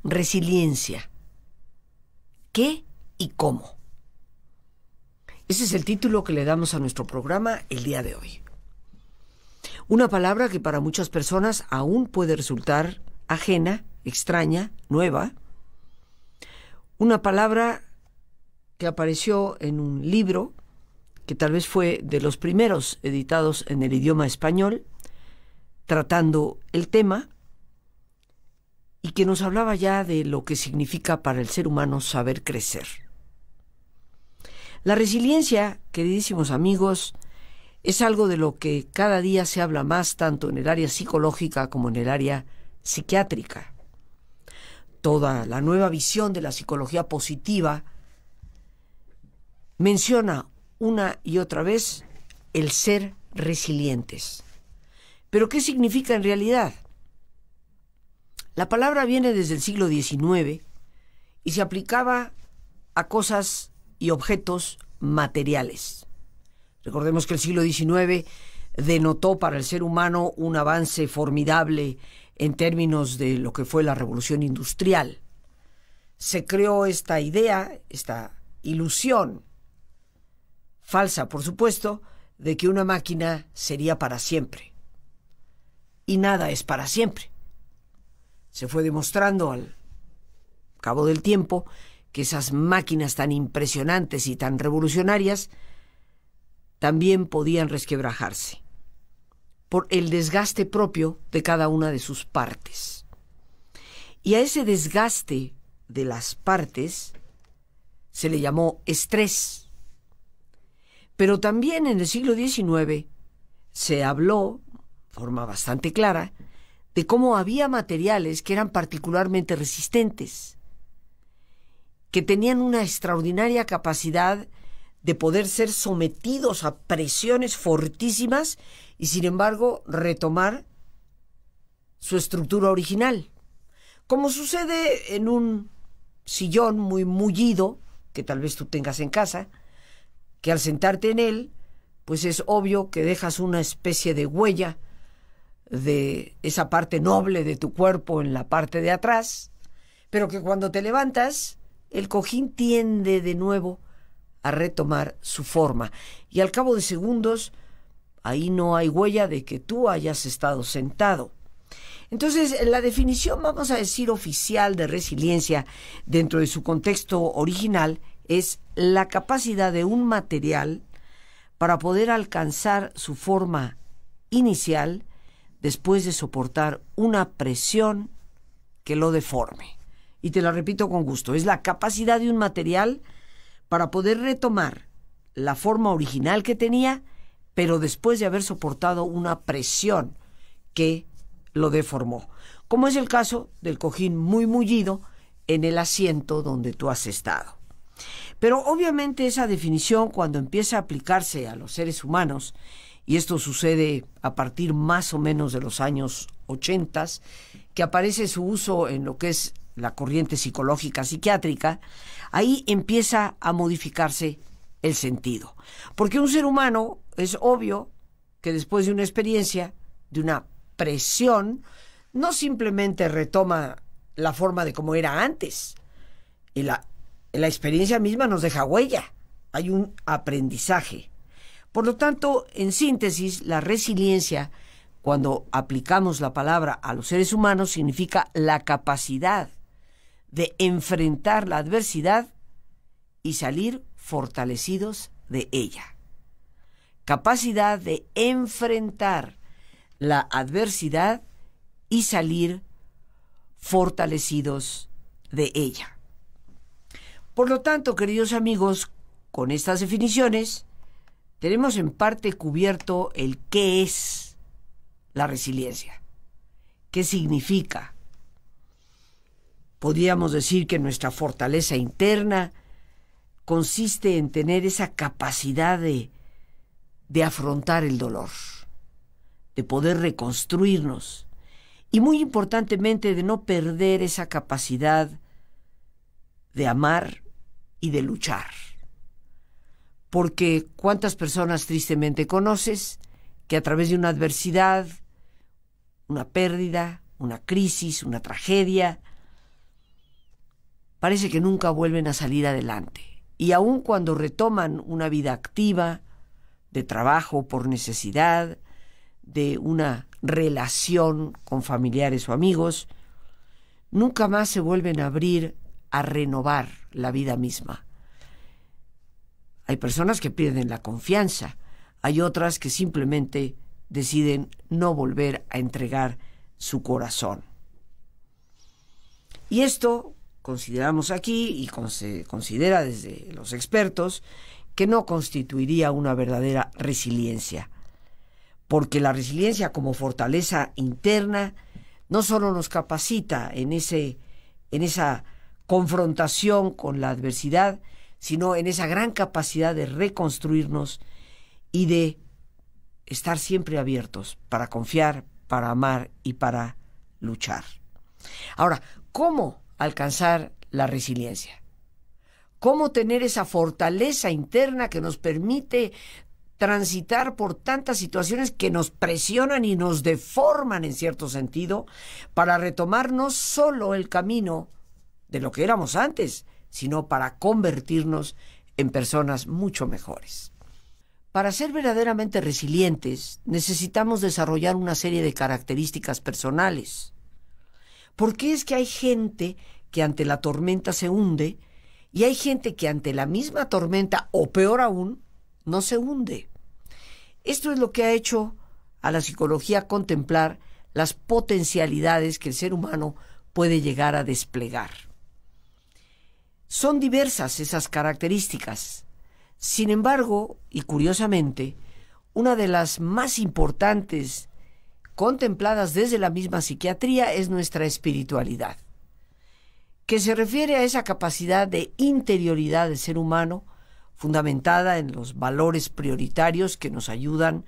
Resiliencia. ¿Qué y cómo? Ese es el título que le damos a nuestro programa el día de hoy. Una palabra que para muchas personas aún puede resultar ajena, extraña, nueva. Una palabra que apareció en un libro que tal vez fue de los primeros editados en el idioma español, tratando el tema, y que nos hablaba ya de lo que significa para el ser humano saber crecer. La resiliencia, queridísimos amigos, es algo de lo que cada día se habla más, tanto en el área psicológica como en el área psiquiátrica. Toda la nueva visión de la psicología positiva menciona una y otra vez el ser resilientes. ¿Pero qué significa en realidad? La palabra viene desde el siglo XIX y se aplicaba a cosas y objetos materiales. Recordemos que el siglo XIX denotó para el ser humano un avance formidable en términos de lo que fue la revolución industrial. Se creó esta idea, esta ilusión, falsa por supuesto, de que una máquina sería para siempre. Y nada es para siempre. Se fue demostrando al cabo del tiempo que esas máquinas tan impresionantes y tan revolucionarias también podían resquebrajarse por el desgaste propio de cada una de sus partes. Y a ese desgaste de las partes se le llamó estrés. Pero también en el siglo XIX se habló, de forma bastante clara, de cómo había materiales que eran particularmente resistentes, que tenían una extraordinaria capacidad de poder ser sometidos a presiones fortísimas y, sin embargo, retomar su estructura original. Como sucede en un sillón muy mullido, que tal vez tú tengas en casa, que al sentarte en él, pues es obvio que dejas una especie de huella de esa parte noble de tu cuerpo en la parte de atrás, pero que cuando te levantas, el cojín tiende de nuevo a retomar su forma. Y al cabo de segundos, ahí no hay huella de que tú hayas estado sentado. Entonces, la definición, vamos a decir, oficial de resiliencia dentro de su contexto original es la capacidad de un material para poder alcanzar su forma inicial después de soportar una presión que lo deforme. Y te la repito con gusto, es la capacidad de un material para poder retomar la forma original que tenía, pero después de haber soportado una presión que lo deformó. Como es el caso del cojín muy mullido en el asiento donde tú has estado. Pero obviamente esa definición, cuando empieza a aplicarse a los seres humanos, y esto sucede a partir más o menos de los años 80, que aparece su uso en lo que es la corriente psicológica psiquiátrica, ahí empieza a modificarse el sentido. Porque un ser humano es obvio que después de una experiencia, de una presión, no simplemente retoma la forma de como era antes. Y la experiencia misma nos deja huella. Hay un aprendizaje. Por lo tanto, en síntesis, la resiliencia, cuando aplicamos la palabra a los seres humanos, significa la capacidad de enfrentar la adversidad y salir fortalecidos de ella. Capacidad de enfrentar la adversidad y salir fortalecidos de ella. Por lo tanto, queridos amigos, con estas definiciones, tenemos en parte cubierto el qué es la resiliencia, qué significa. Podríamos decir que nuestra fortaleza interna consiste en tener esa capacidad de afrontar el dolor, de poder reconstruirnos y, muy importantemente, de no perder esa capacidad de amar y de luchar. Porque ¿cuántas personas tristemente conoces que a través de una adversidad, una pérdida, una crisis, una tragedia, parece que nunca vuelven a salir adelante. Y aun cuando retoman una vida activa, de trabajo por necesidad, de una relación con familiares o amigos, nunca más se vuelven a abrir a renovar la vida misma. Hay personas que pierden la confianza, hay otras que simplemente deciden no volver a entregar su corazón. Y esto consideramos aquí, y se considera desde los expertos, que no constituiría una verdadera resiliencia, porque la resiliencia como fortaleza interna no solo nos capacita en esa confrontación con la adversidad, sino en esa gran capacidad de reconstruirnos y de estar siempre abiertos para confiar, para amar y para luchar. Ahora, ¿cómo alcanzar la resiliencia? ¿Cómo tener esa fortaleza interna que nos permite transitar por tantas situaciones que nos presionan y nos deforman en cierto sentido para retomar no solo el camino de lo que éramos antes, sino para convertirnos en personas mucho mejores? Para ser verdaderamente resilientes, necesitamos desarrollar una serie de características personales. ¿Por qué es que hay gente que ante la tormenta se hunde y hay gente que ante la misma tormenta, o peor aún, no se hunde? Esto es lo que ha hecho a la psicología contemplar las potencialidades que el ser humano puede llegar a desplegar. Son diversas esas características. Sin embargo, y curiosamente, una de las más importantes contempladas desde la misma psiquiatría es nuestra espiritualidad, que se refiere a esa capacidad de interioridad del ser humano fundamentada en los valores prioritarios que nos ayudan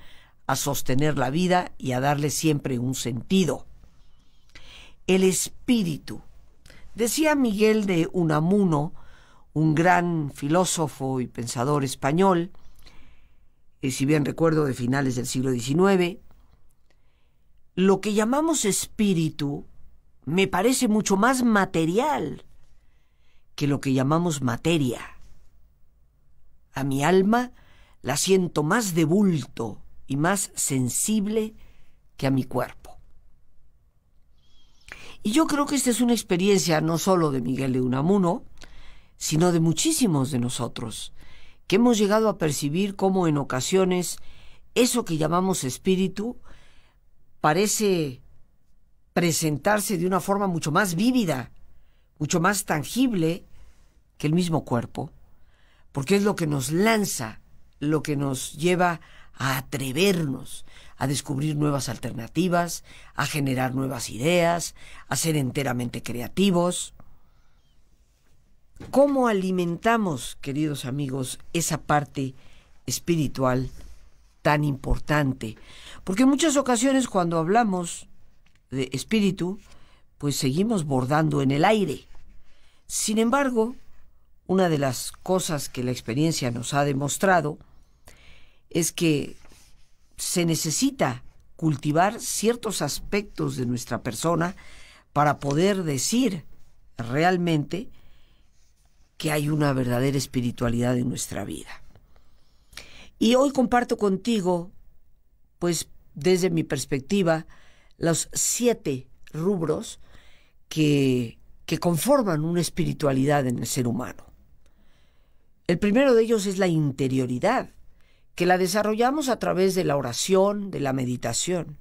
a sostener la vida y a darle siempre un sentido. El espíritu. Decía Miguel de Unamuno, un gran filósofo y pensador español, si bien recuerdo de finales del siglo XIX, lo que llamamos espíritu me parece mucho más material que lo que llamamos materia. A mi alma la siento más de bulto y más sensible que a mi cuerpo. Y yo creo que esta es una experiencia no solo de Miguel de Unamuno, sino de muchísimos de nosotros, que hemos llegado a percibir cómo en ocasiones eso que llamamos espíritu parece presentarse de una forma mucho más vívida, mucho más tangible que el mismo cuerpo, porque es lo que nos lanza, lo que nos lleva a atrevernos, a descubrir nuevas alternativas, a generar nuevas ideas, a ser enteramente creativos. ¿Cómo alimentamos, queridos amigos, esa parte espiritual tan importante? Porque en muchas ocasiones cuando hablamos de espíritu, pues seguimos bordando en el aire. Sin embargo, una de las cosas que la experiencia nos ha demostrado es que se necesita cultivar ciertos aspectos de nuestra persona para poder decir realmente que hay una verdadera espiritualidad en nuestra vida. Y hoy comparto contigo, pues desde mi perspectiva, los 7 rubros que conforman una espiritualidad en el ser humano. El primero de ellos es la interioridad, que la desarrollamos a través de la oración, de la meditación.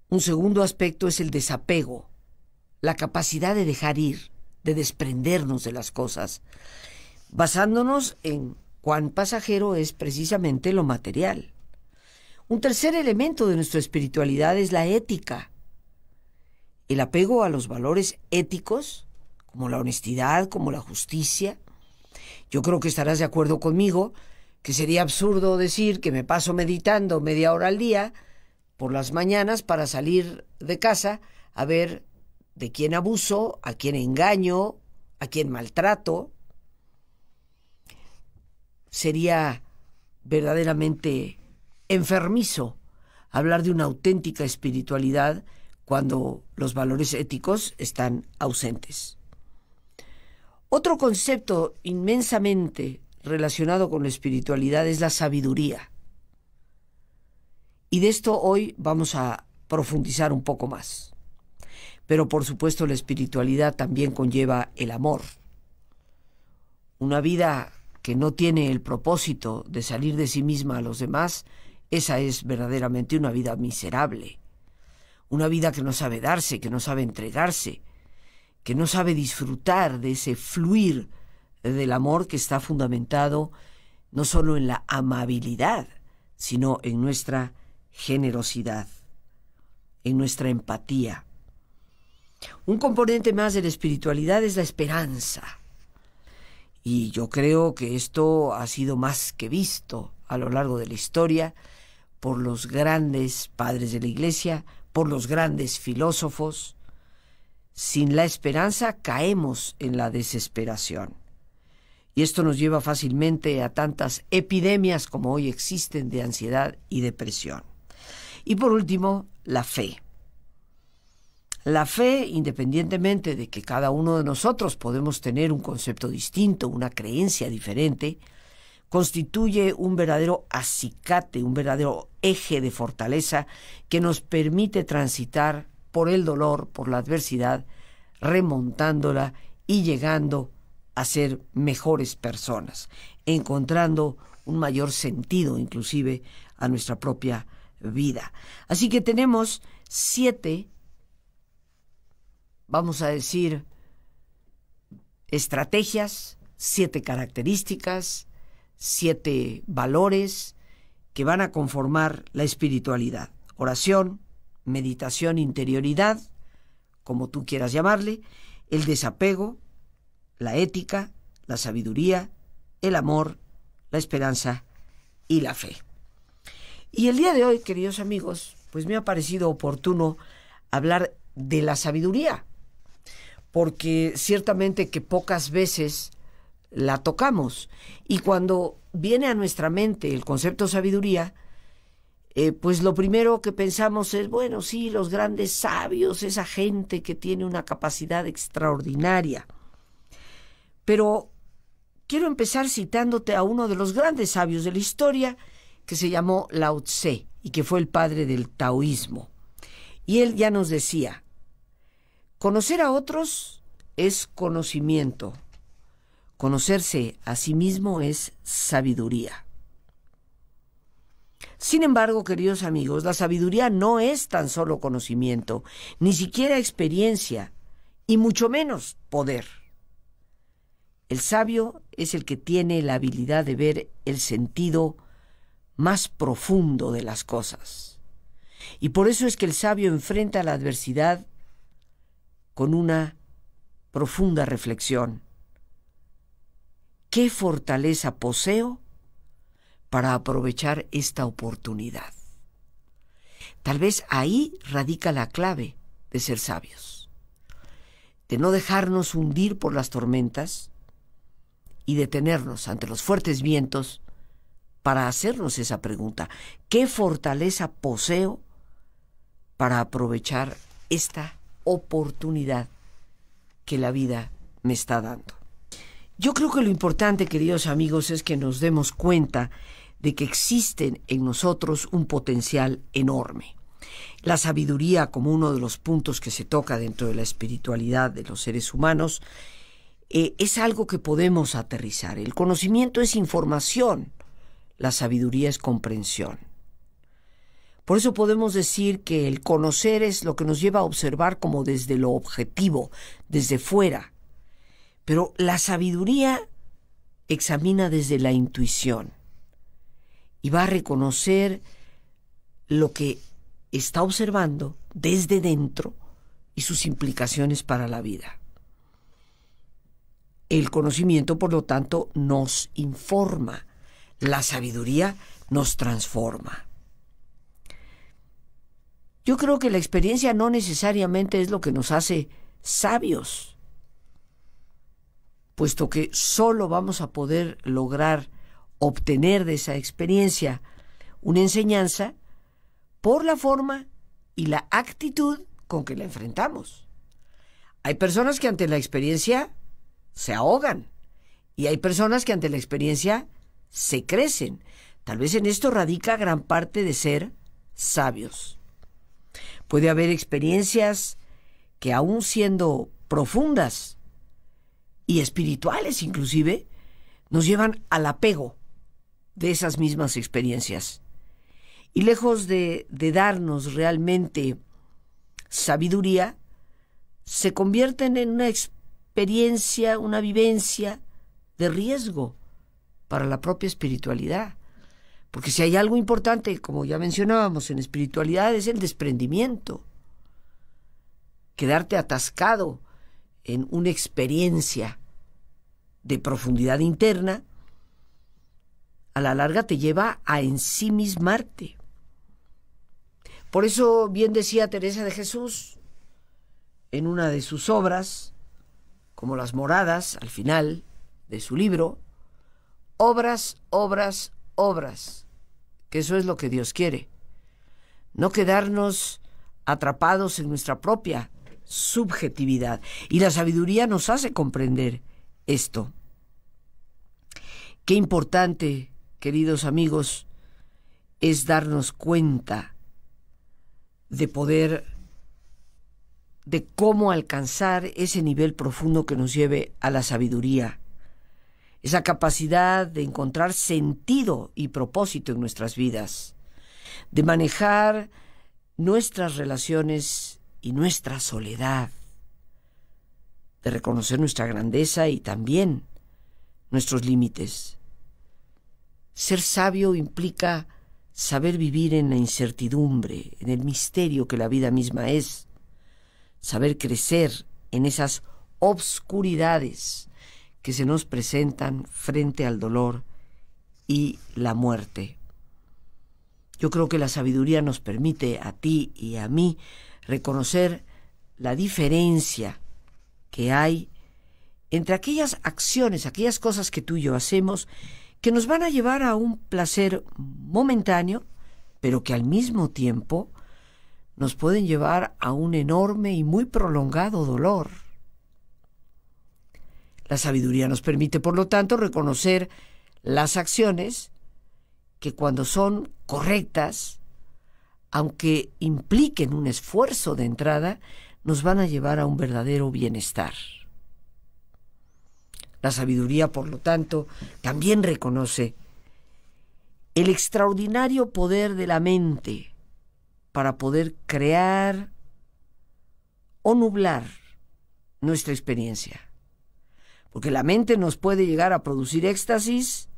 Un segundo aspecto es el desapego, la capacidad de dejar ir, de desprendernos de las cosas, basándonos en cuán pasajero es precisamente lo material. Un tercer elemento de nuestra espiritualidad es la ética, el apego a los valores éticos, como la honestidad, como la justicia. Yo creo que estarás de acuerdo conmigo que sería absurdo decir que me paso meditando media hora al día por las mañanas para salir de casa a ver de quién abuso, a quién engaño, a quién maltrato. Sería verdaderamente enfermizo hablar de una auténtica espiritualidad cuando los valores éticos están ausentes. Otro concepto inmensamente relacionado con la espiritualidad es la sabiduría. Y de esto hoy vamos a profundizar un poco más. Pero por supuesto la espiritualidad también conlleva el amor. Una vida que no tiene el propósito de salir de sí misma a los demás, esa es verdaderamente una vida miserable. Una vida que no sabe darse, que no sabe entregarse, que no sabe disfrutar de ese fluir del amor que está fundamentado no solo en la amabilidad, sino en nuestra generosidad, en nuestra empatía. Un componente más de la espiritualidad es la esperanza. Y yo creo que esto ha sido más que visto a lo largo de la historia por los grandes padres de la Iglesia, por los grandes filósofos. Sin la esperanza caemos en la desesperación. Y esto nos lleva fácilmente a tantas epidemias como hoy existen de ansiedad y depresión. Y por último, la fe. La fe, independientemente de que cada uno de nosotros podemos tener un concepto distinto, una creencia diferente, constituye un verdadero acicate, un verdadero eje de fortaleza que nos permite transitar por el dolor, por la adversidad, remontándola y llegando a ser mejores personas, encontrando un mayor sentido inclusive a nuestra propia vida. Así que tenemos 7, vamos a decir, estrategias, 7 características, 7 valores que van a conformar la espiritualidad. Oración, meditación, interioridad, como tú quieras llamarle, el desapego, la ética, la sabiduría, el amor, la esperanza y la fe. Y el día de hoy, queridos amigos, pues me ha parecido oportuno hablar de la sabiduría, porque ciertamente que pocas veces la tocamos. Y cuando viene a nuestra mente el concepto sabiduría, pues lo primero que pensamos es, bueno, sí, los grandes sabios, esa gente que tiene una capacidad extraordinaria. Pero quiero empezar citándote a uno de los grandes sabios de la historia, que se llamó Lao Tse, y que fue el padre del taoísmo. Y él ya nos decía, conocer a otros es conocimiento, conocerse a sí mismo es sabiduría. Sin embargo, queridos amigos, la sabiduría no es tan solo conocimiento, ni siquiera experiencia, y mucho menos poder. El sabio es el que tiene la habilidad de ver el sentido más profundo de las cosas. Y por eso es que el sabio enfrenta la adversidad con una profunda reflexión. ¿Qué fortaleza poseo para aprovechar esta oportunidad? Tal vez ahí radica la clave de ser sabios, de no dejarnos hundir por las tormentas y detenernos ante los fuertes vientos para hacernos esa pregunta: ¿qué fortaleza poseo para aprovechar esta oportunidad que la vida me está dando? Yo creo que lo importante, queridos amigos, es que nos demos cuenta de que existen en nosotros un potencial enorme. La sabiduría, como uno de los puntos que se toca dentro de la espiritualidad de los seres humanos, es algo que podemos aterrizar. El conocimiento es información, la sabiduría es comprensión. Por eso podemos decir que el conocer es lo que nos lleva a observar como desde lo objetivo, desde fuera. Pero la sabiduría examina desde la intuición y va a reconocer lo que está observando desde dentro y sus implicaciones para la vida. El conocimiento, por lo tanto, nos informa. La sabiduría nos transforma. Yo creo que la experiencia no necesariamente es lo que nos hace sabios, puesto que solo vamos a poder lograr obtener de esa experiencia una enseñanza por la forma y la actitud con que la enfrentamos. Hay personas que ante la experiencia se ahogan. Y hay personas que ante la experiencia se crecen. Tal vez en esto radica gran parte de ser sabios. Puede haber experiencias que, aun siendo profundas y espirituales inclusive, nos llevan al apego de esas mismas experiencias. Y lejos de darnos realmente sabiduría, se convierten en una experiencia, una vivencia de riesgo para la propia espiritualidad. Porque si hay algo importante, como ya mencionábamos en espiritualidad, es el desprendimiento. Quedarte atascado en una experiencia de profundidad interna, a la larga te lleva a ensimismarte. Por eso bien decía Teresa de Jesús en una de sus obras, como Las Moradas, al final de su libro: obras, obras, obras, que eso es lo que Dios quiere. No quedarnos atrapados en nuestra propia subjetividad. Y la sabiduría nos hace comprender esto. Qué importante, queridos amigos, es darnos cuenta de cómo alcanzar ese nivel profundo que nos lleve a la sabiduría. Esa capacidad de encontrar sentido y propósito en nuestras vidas, de manejar nuestras relaciones y nuestra soledad, de reconocer nuestra grandeza y también nuestros límites. Ser sabio implica saber vivir en la incertidumbre, en el misterio que la vida misma es, saber crecer en esas obscuridades que se nos presentan frente al dolor y la muerte. Yo creo que la sabiduría nos permite a ti y a mí reconocer la diferencia que hay entre aquellas acciones, aquellas cosas que tú y yo hacemos, que nos van a llevar a un placer momentáneo, pero que al mismo tiempo nos pueden llevar a un enorme y muy prolongado dolor. La sabiduría nos permite, por lo tanto, reconocer las acciones que, cuando son correctas, aunque impliquen un esfuerzo de entrada, nos van a llevar a un verdadero bienestar. La sabiduría, por lo tanto, también reconoce el extraordinario poder de la mente para poder crear o nublar nuestra experiencia. Porque la mente nos puede llegar a producir éxtasis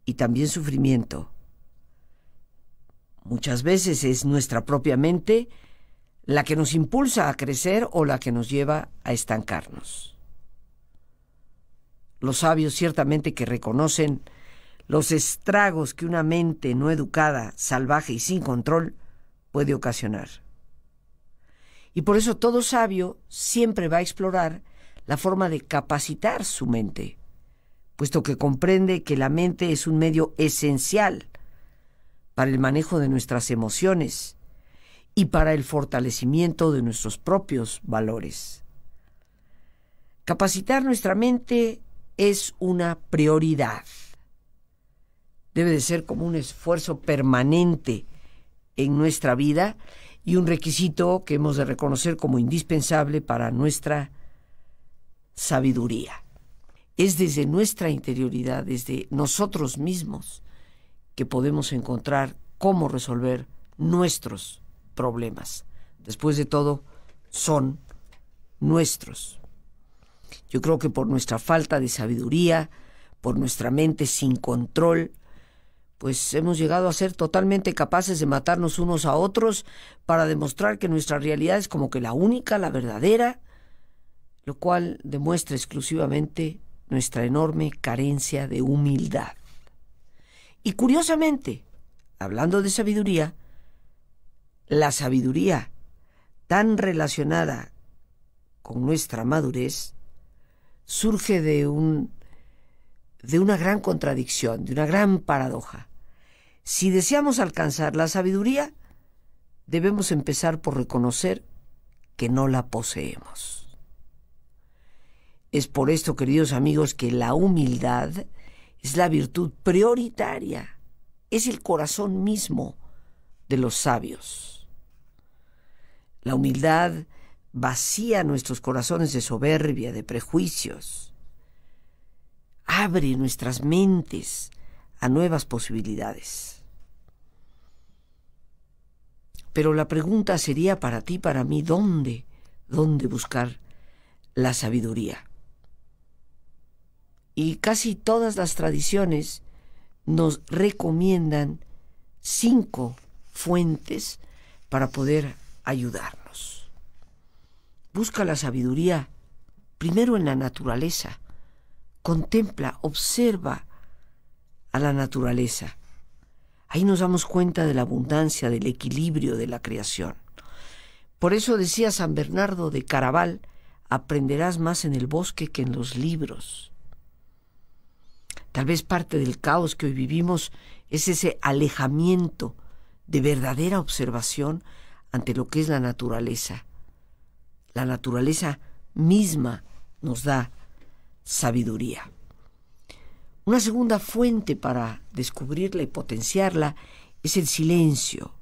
y también sufrimiento. Muchas veces es nuestra propia mente la que nos impulsa a crecer o la que nos lleva a estancarnos. Los sabios ciertamente que reconocen los estragos que una mente no educada, salvaje y sin control puede ocasionar. Y por eso todo sabio siempre va a explorar la forma de capacitar su mente, puesto que comprende que la mente es un medio esencial para el manejo de nuestras emociones y para el fortalecimiento de nuestros propios valores. Capacitar nuestra mente es una prioridad. Debe de ser como un esfuerzo permanente en nuestra vida y un requisito que hemos de reconocer como indispensable para nuestra sabiduría. Es desde nuestra interioridad, desde nosotros mismos, que podemos encontrar cómo resolver nuestros problemas. Después de todo, son nuestros. Yo creo que por nuestra falta de sabiduría, por nuestra mente sin control, pues hemos llegado a ser totalmente capaces de matarnos unos a otros para demostrar que nuestra realidad es como que la única, la verdadera, lo cual demuestra exclusivamente nuestra enorme carencia de humildad. Y curiosamente, hablando de sabiduría, la sabiduría tan relacionada con nuestra madurez surge de una gran contradicción, de una gran paradoja. Si deseamos alcanzar la sabiduría, debemos empezar por reconocer que no la poseemos. Es por esto, queridos amigos, que la humildad es la virtud prioritaria, es el corazón mismo de los sabios. La humildad vacía nuestros corazones de soberbia, de prejuicios, abre nuestras mentes a nuevas posibilidades. Pero la pregunta sería para ti, para mí, ¿dónde buscar la sabiduría? Y casi todas las tradiciones nos recomiendan 5 fuentes para poder ayudarnos. Busca la sabiduría primero en la naturaleza. Contempla, observa a la naturaleza. Ahí nos damos cuenta de la abundancia, del equilibrio de la creación. Por eso decía San Bernardo de Claraval, aprenderás más en el bosque que en los libros. Tal vez parte del caos que hoy vivimos es ese alejamiento de verdadera observación ante lo que es la naturaleza. La naturaleza misma nos da sabiduría. Una segunda fuente para descubrirla y potenciarla es el silencio.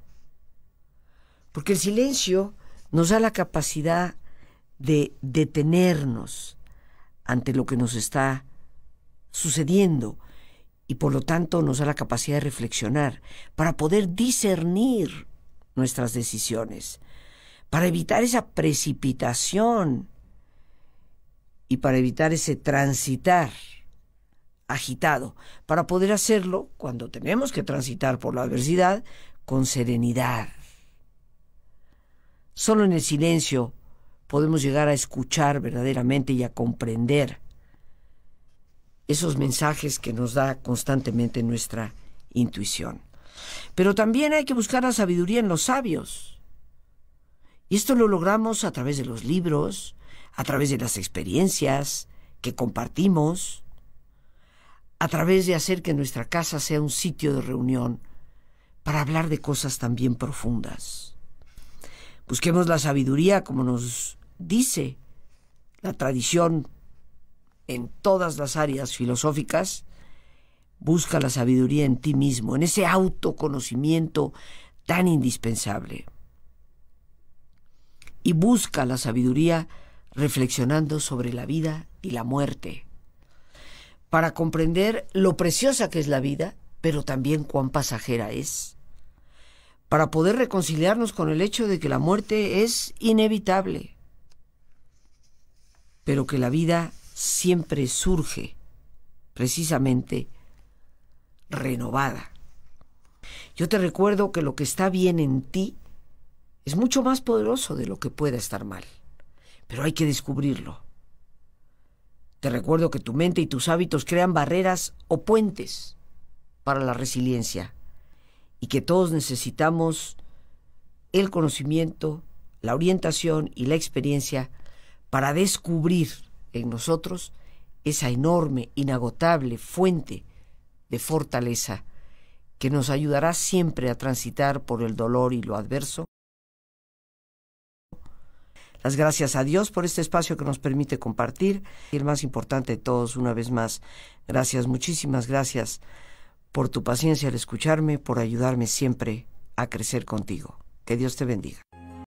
Porque el silencio nos da la capacidad de detenernos ante lo que nos está sucediendo y por lo tanto nos da la capacidad de reflexionar para poder discernir nuestras decisiones, para evitar esa precipitación y para evitar ese transitar agitado, para poder hacerlo cuando tenemos que transitar por la adversidad con serenidad. Solo en el silencio podemos llegar a escuchar verdaderamente y a comprender esos mensajes que nos da constantemente nuestra intuición. Pero también hay que buscar la sabiduría en los sabios. Y esto lo logramos a través de los libros, a través de las experiencias que compartimos, a través de hacer que nuestra casa sea un sitio de reunión para hablar de cosas también profundas. Busquemos la sabiduría, como nos dice la tradición en todas las áreas filosóficas. Busca la sabiduría en ti mismo, en ese autoconocimiento tan indispensable. Y busca la sabiduría reflexionando sobre la vida y la muerte, para comprender lo preciosa que es la vida, pero también cuán pasajera es, para poder reconciliarnos con el hecho de que la muerte es inevitable, pero que la vida siempre surge precisamente renovada. Yo te recuerdo que lo que está bien en ti es mucho más poderoso de lo que pueda estar mal, pero hay que descubrirlo. Te recuerdo que tu mente y tus hábitos crean barreras o puentes para la resiliencia y que todos necesitamos el conocimiento, la orientación y la experiencia para descubrir en nosotros esa enorme, inagotable fuente de fortaleza que nos ayudará siempre a transitar por el dolor y lo adverso. Las gracias a Dios por este espacio que nos permite compartir. Y el más importante de todos, una vez más, gracias, muchísimas gracias por tu paciencia al escucharme, por ayudarme siempre a crecer contigo. Que Dios te bendiga.